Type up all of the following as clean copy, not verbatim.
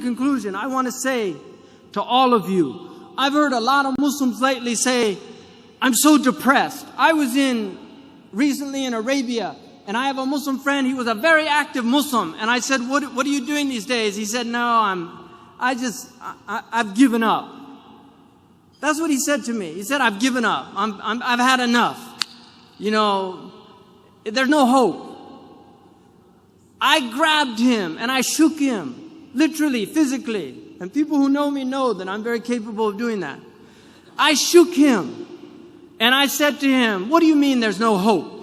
conclusion, I want to say to all of you, I've heard a lot of Muslims lately say, I'm so depressed. I was recently in Arabia, and I have a Muslim friend. He was a very active Muslim. And I said, what are you doing these days? He said, no, I've given up. That's what he said to me. He said, I've given up. I've had enough. You know, there's no hope. I grabbed him and I shook him, literally, physically. And people who know me know that I'm very capable of doing that. I shook him and I said to him, what do you mean there's no hope?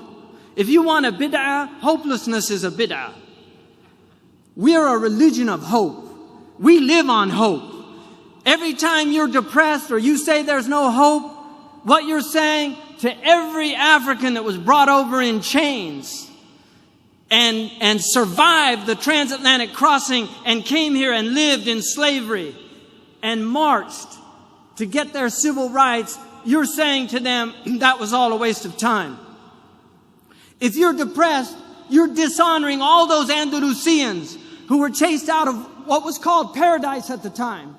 If you want a bid'ah, hopelessness is a bid'ah. We are a religion of hope. We live on hope. Every time you're depressed or you say there's no hope, what you're saying to every African that was brought over in chains and survived the transatlantic crossing and came here and lived in slavery and marched to get their civil rights, you're saying to them that was all a waste of time. If you're depressed, you're dishonoring all those Andalusians who were chased out of what was called paradise at the time.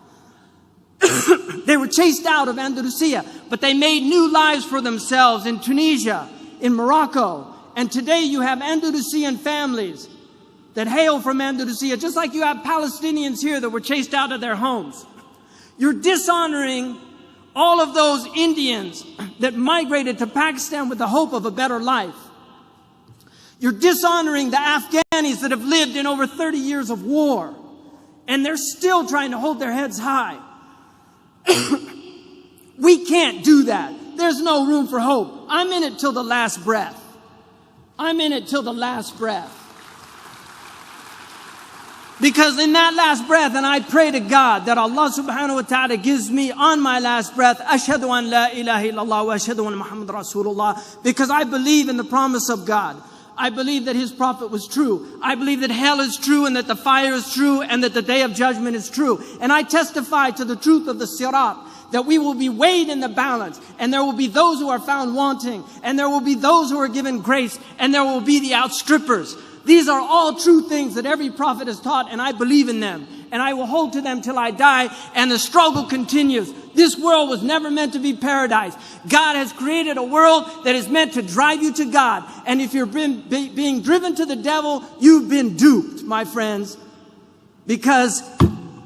They were chased out of Andalusia, but they made new lives for themselves in Tunisia, in Morocco. And today you have Andalusian families that hail from Andalusia, just like you have Palestinians here that were chased out of their homes. You're dishonoring all of those Indians that migrated to Pakistan with the hope of a better life. You're dishonoring the Afghanis that have lived in over 30 years of war, and they're still trying to hold their heads high. We can't do that. There's no room for hope. I'm in it till the last breath. I'm in it till the last breath. Because in that last breath, and I pray to God that Allah subhanahu wa ta'ala gives me on my last breath, Ashhadu an la ilaha illallah wa ashhadu anna Muhammad Rasulullah, because I believe in the promise of God. I believe that His prophet was true. I believe that hell is true and that the fire is true and that the day of judgment is true. And I testify to the truth of the sirat, that we will be weighed in the balance, and there will be those who are found wanting, and there will be those who are given grace, and there will be the outstrippers. These are all true things that every prophet has taught, and I believe in them. And I will hold to them till I die, and the struggle continues. This world was never meant to be paradise. God has created a world that is meant to drive you to God. And if you're being driven to the devil, you've been duped, my friends. Because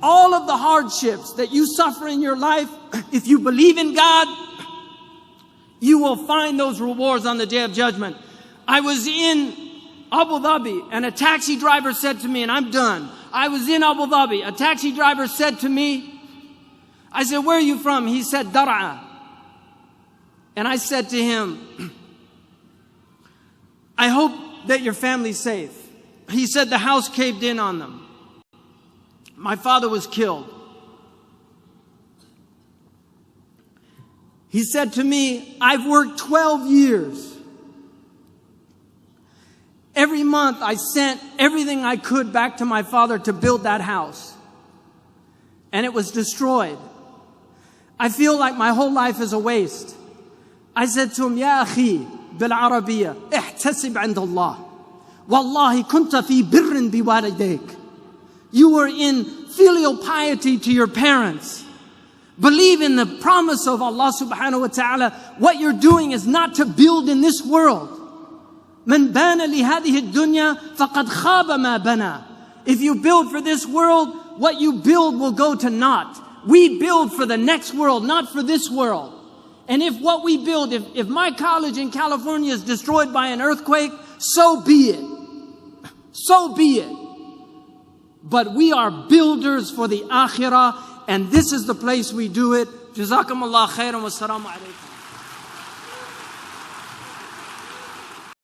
all of the hardships that you suffer in your life, if you believe in God, you will find those rewards on the day of judgment. I was in Abu Dhabi, and a taxi driver said to me, and I'm done. I was in Abu Dhabi. A taxi driver said to me, I said, where are you from? He said, Dar'a. And I said to him, I hope that your family's safe. He said the house caved in on them. My father was killed. He said to me, I've worked 12 years. Every month I sent everything I could back to my father to build that house. And it was destroyed. I feel like my whole life is a waste. I said to him, Ya akhi, bil Arabiya, ihtasib 'inda Allah. Wallahi kunta fi birrin biwalidayk. You were in filial piety to your parents. Believe in the promise of Allah subhanahu wa ta'ala. What you're doing is not to build in this world. من بان لهذه الدنيا فقد خاب ما بنى. If you build for this world, what you build will go to naught. We build for the next world, not for this world. And if what we build, if my college in California is destroyed by an earthquake, so be it. So be it. But we are builders for the akhirah, and this is the place we do it. Jazakumullah khairan wa assalamu alaikum.